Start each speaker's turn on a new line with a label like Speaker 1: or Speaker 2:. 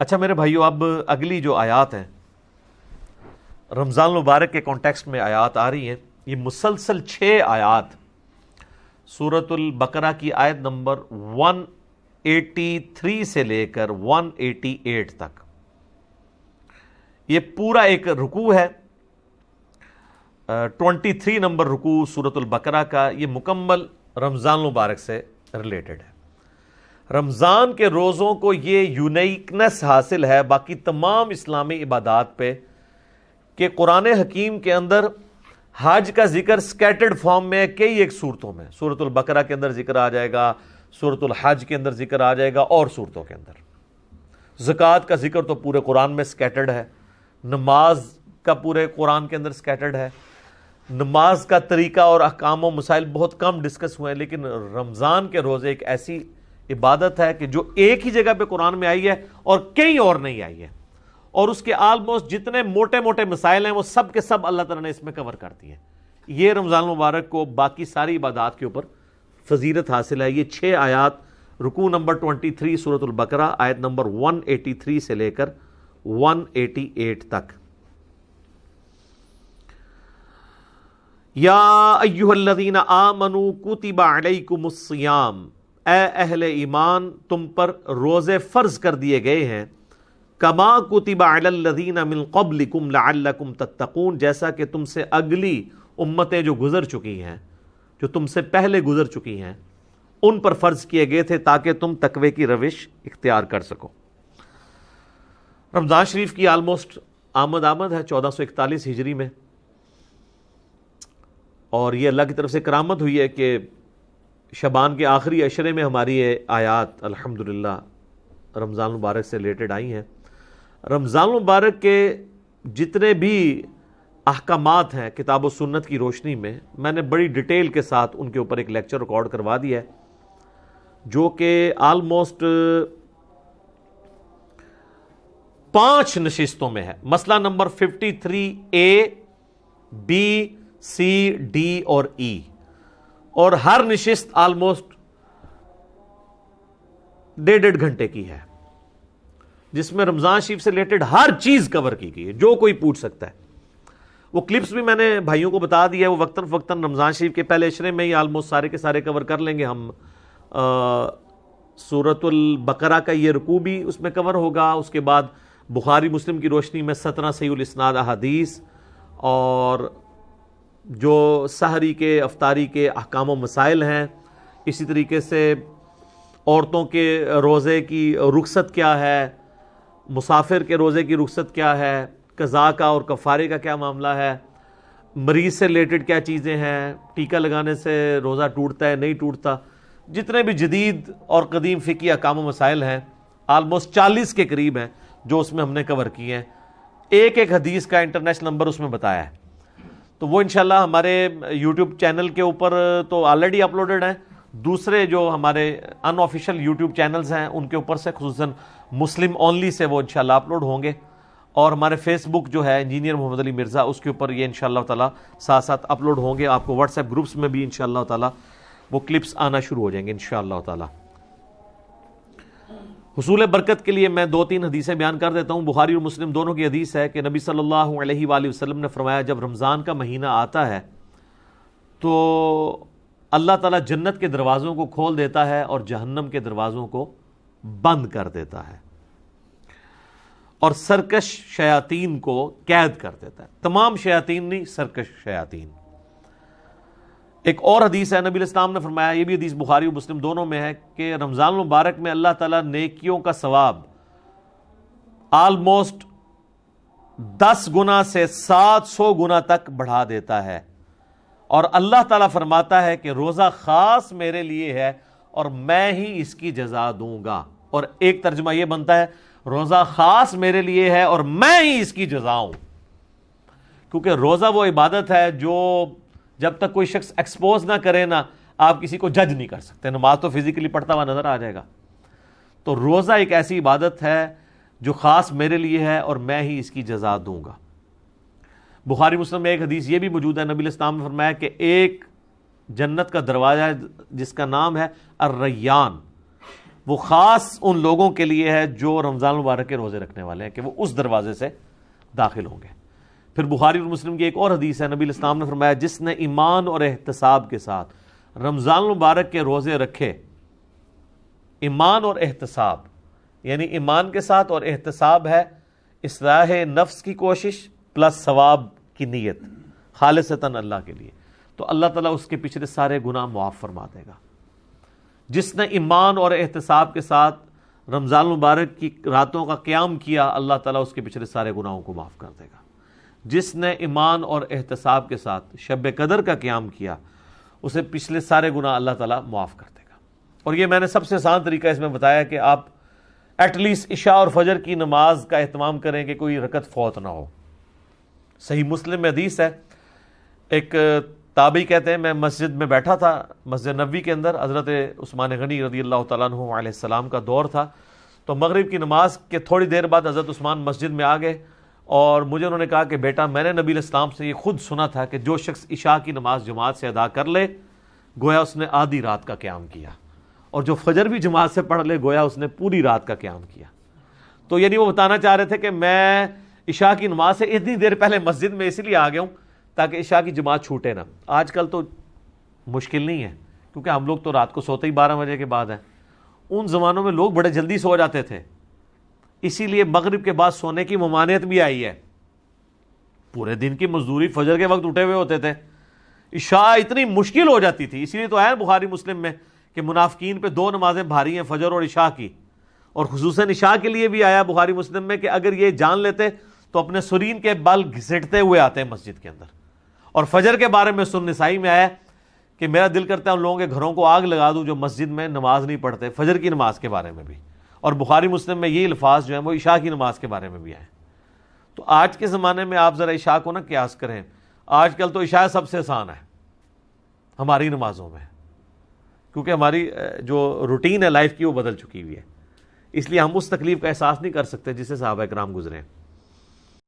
Speaker 1: اچھا میرے بھائیو، اب اگلی جو آیات ہیں رمضان المبارک کے کانٹیکسٹ میں آیات آ رہی ہیں، یہ مسلسل 6 آیات سورۃ البقرہ کی آیت نمبر 183 سے لے کر 188 تک، یہ پورا ایک رکوع ہے۔ 23 نمبر رکوع سورۃ البقرہ کا، یہ مکمل رمضان المبارک سے ریلیٹڈ ہے۔ رمضان کے روزوں کو یہ یونیکنس حاصل ہے باقی تمام اسلامی عبادات پہ کہ قرآن حکیم کے اندر حج کا ذکر سکیٹرڈ فارم میں کئی ایک صورتوں میں، سورۃ البقرہ کے اندر ذکر آ جائے گا، سورۃ الحج کے اندر ذکر آ جائے گا، اور صورتوں کے اندر زکوٰۃ کا ذکر تو پورے قرآن میں سکیٹرڈ ہے، نماز کا پورے قرآن کے اندر سکیٹرڈ ہے، نماز کا طریقہ اور احکام و مسائل بہت کم ڈسکس ہوئے ہیں، لیکن رمضان کے روزے ایک ایسی عبادت ہے کہ جو ایک ہی جگہ پہ قرآن میں آئی ہے اور کہیں اور نہیں آئی ہے، اور اس کے آلموسٹ جتنے موٹے موٹے مسائل ہیں وہ سب کے سب اللہ تعالیٰ نے اس میں کور کر دی ہیں۔ یہ رمضان المبارک کو باقی ساری عبادات کے اوپر فضیلت حاصل ہے۔ یہ 6 آیات رکوع نمبر 23 سورۃ البقرہ آیت نمبر 183 سے لے کر 188 تک۔ یا ایھا الذین آمنوا کتب علیکم الصیام، اے اہل ایمان تم پر روزے فرض کر دیے گئے ہیں، کما کتب علی الذین من قبلکم لعلکم تتقون، جیسا کہ تم سے اگلی امتیں جو گزر چکی ہیں، جو تم سے پہلے گزر چکی ہیں، ان پر فرض کیے گئے تھے تاکہ تم تقوی کی روش اختیار کر سکو۔ رمضان شریف کی آلموسٹ آمد ہے 1441 ہجری میں، اور یہ اللہ کی طرف سے کرامت ہوئی ہے کہ شعبان کے آخری عشرے میں ہماری یہ آیات الحمدللہ رمضان المبارک سے ریلیٹڈ آئی ہیں۔ رمضان المبارک کے جتنے بھی احکامات ہیں کتاب و سنت کی روشنی میں نے بڑی ڈیٹیل کے ساتھ ان کے اوپر ایک لیکچر ریکارڈ کروا دیا ہے، جو کہ آلموسٹ 5 نشستوں میں ہے۔ مسئلہ number 53A B C D اور E، اور ہر نشست آلموسٹ 1.5 گھنٹے کی ہے، جس میں رمضان شریف سے ریلیٹڈ ہر چیز کور کی گئی ہے جو کوئی پوچھ سکتا ہے۔ وہ کلپس بھی میں نے بھائیوں کو بتا دیا ہے، وہ وقتاً فوقتاً رمضان شریف کے پہلے عشرے میں ہی آلموسٹ سارے کے سارے کور کر لیں گے ہم۔ سورۃ البقرہ کا یہ رکوع بھی اس میں کور ہوگا، اس کے بعد بخاری مسلم کی روشنی میں 17 صحیح الاسناد احادیث، اور جو سحری کے افطاری کے احکام و مسائل ہیں، اسی طریقے سے عورتوں کے روزے کی رخصت کیا ہے، مسافر کے روزے کی رخصت کیا ہے، قضاء کا اور کفارے کا کیا معاملہ ہے، مریض سے ریلیٹڈ کیا چیزیں ہیں، ٹیکہ لگانے سے روزہ ٹوٹتا ہے نہیں ٹوٹتا، جتنے بھی جدید اور قدیم فقہی احکام و مسائل ہیں آلموسٹ 40 کے قریب ہیں جو اس میں ہم نے کور کیے ہیں۔ ایک حدیث کا انٹرنیشنل نمبر اس میں بتایا ہے، تو وہ انشاءاللہ ہمارے یوٹیوب چینل کے اوپر تو آلریڈی اپلوڈڈ ہیں، دوسرے جو ہمارے ان آفیشیل یوٹیوب چینلز ہیں ان کے اوپر سے خصوصاً مسلم اونلی سے وہ انشاءاللہ اپلوڈ ہوں گے، اور ہمارے فیس بک جو ہے انجینئر محمد علی مرزا، اس کے اوپر یہ انشاءاللہ تعالی ساتھ ساتھ اپلوڈ ہوں گے۔ آپ کو واٹس ایپ گروپس میں بھی انشاءاللہ تعالی وہ کلپس آنا شروع ہو جائیں گے انشاءاللہ تعالی۔ حصول برکت کے لیے میں 2-3 حدیثیں بیان کر دیتا ہوں۔ بخاری اور مسلم دونوں کی حدیث ہے کہ نبی صلی اللہ علیہ وآلہ وسلم نے فرمایا، جب رمضان کا مہینہ آتا ہے تو اللہ تعالیٰ جنت کے دروازوں کو کھول دیتا ہے اور جہنم کے دروازوں کو بند کر دیتا ہے، اور سرکش شیاطین کو قید کر دیتا ہے۔ تمام شیاطین نہیں، سرکش شیاطین۔ ایک اور حدیث ہے، نبی علیہ السلام نے فرمایا، یہ بھی حدیث بخاری و مسلم دونوں میں ہے، کہ رمضان المبارک میں اللہ تعالیٰ نیکیوں کا ثواب آلموسٹ 10 گنا سے 700 گنا تک بڑھا دیتا ہے، اور اللہ تعالیٰ فرماتا ہے کہ روزہ خاص میرے لیے ہے اور میں ہی اس کی جزا دوں گا۔ اور ایک ترجمہ یہ بنتا ہے، روزہ خاص میرے لیے ہے اور میں ہی اس کی جزا ہوں، کیونکہ روزہ وہ عبادت ہے جو جب تک کوئی شخص ایکسپوز نہ کرے نا، آپ کسی کو جج نہیں کر سکتے۔ نماز تو فزیکلی پڑھتا ہوا نظر آ جائے گا، تو روزہ ایک ایسی عبادت ہے جو خاص میرے لیے ہے اور میں ہی اس کی جزا دوں گا۔ بخاری مسلم میں ایک حدیث یہ بھی موجود ہے، نبی علیہ السلام نے فرمایا کہ ایک جنت کا دروازہ ہے جس کا نام ہے الریان، وہ خاص ان لوگوں کے لیے ہے جو رمضان المبارک کے روزے رکھنے والے ہیں کہ وہ اس دروازے سے داخل ہوں گے۔ پھر بخاری اور مسلم کی ایک اور حدیث ہے، نبی الاسلام نے فرمایا جس نے ایمان اور احتساب کے ساتھ رمضان المبارک کے روزے رکھے، ایمان اور احتساب یعنی ایمان کے ساتھ اور احتساب ہے اصلاح نفس کی کوشش پلس ثواب کی نیت خالصتاً اللہ کے لیے، تو اللہ تعالیٰ اس کے پچھلے سارے گناہ معاف فرما دے گا۔ جس نے ایمان اور احتساب کے ساتھ رمضان المبارک کی راتوں کا قیام کیا، اللہ تعالیٰ اس کے پچھلے سارے گناہوں کو معاف کر دے گا۔ جس نے ایمان اور احتساب کے ساتھ شب قدر کا قیام کیا، اسے پچھلے سارے گناہ اللہ تعالیٰ معاف کر دے گا۔ اور یہ میں نے سب سے آسان طریقہ اس میں بتایا کہ آپ ایٹ لیسٹ عشاء اور فجر کی نماز کا اہتمام کریں کہ کوئی رکعت فوت نہ ہو۔ صحیح مسلم میں حدیث ہے، ایک تابعی کہتے ہیں میں مسجد میں بیٹھا تھا، مسجد نبوی کے اندر، حضرت عثمان غنی رضی اللہ تعالیٰ عنہ علیہ السلام کا دور تھا، تو مغرب کی نماز کے تھوڑی دیر بعد حضرت عثمان مسجد میں آ گئے اور مجھے انہوں نے کہا کہ بیٹا میں نے نبی علیہ السلام سے یہ خود سنا تھا کہ جو شخص عشاء کی نماز جماعت سے ادا کر لے گویا اس نے آدھی رات کا قیام کیا، اور جو فجر بھی جماعت سے پڑھ لے گویا اس نے پوری رات کا قیام کیا۔ تو یعنی وہ بتانا چاہ رہے تھے کہ میں عشاء کی نماز سے اتنی دیر پہلے مسجد میں اس لیے آ گیا ہوں تاکہ عشاء کی جماعت چھوٹے نہ۔ آج کل تو مشکل نہیں ہے کیونکہ ہم لوگ تو رات کو سوتے ہی 12 بجے کے بعد ہیں، ان زمانوں میں لوگ بڑے جلدی سو جاتے تھے، اسی لیے مغرب کے بعد سونے کی ممانعت بھی آئی ہے۔ پورے دن کی مزدوری فجر کے وقت اٹھے ہوئے ہوتے تھے، عشاء اتنی مشکل ہو جاتی تھی، اسی لیے تو ہے بخاری مسلم میں کہ منافقین پہ 2 نمازیں بھاری ہیں، فجر اور عشاء کی، اور خصوصاً عشاء کے لیے بھی آیا بخاری مسلم میں کہ اگر یہ جان لیتے تو اپنے سرین کے بل گھسیٹتے ہوئے آتے ہیں مسجد کے اندر۔ اور فجر کے بارے میں سنن نسائی میں آیا کہ میرا دل کرتا ہے ان لوگوں کے گھروں کو آگ لگا دوں جو مسجد میں نماز نہیں پڑھتے، فجر کی نماز کے بارے میں بھی، اور بخاری مسلم میں یہ الفاظ جو ہیں وہ عشاء کی نماز کے بارے میں بھی آئے۔ تو آج کے زمانے میں آپ ذرا عشاء کو نہ قیاس کریں، آج کل تو عشاء سب سے آسان ہے ہماری نمازوں میں، کیونکہ ہماری جو روٹین ہے لائف کی وہ بدل چکی ہوئی ہے، اس لیے ہم اس تکلیف کا احساس نہیں کر سکتے جسے صحابہ کرام گزرے ہیں۔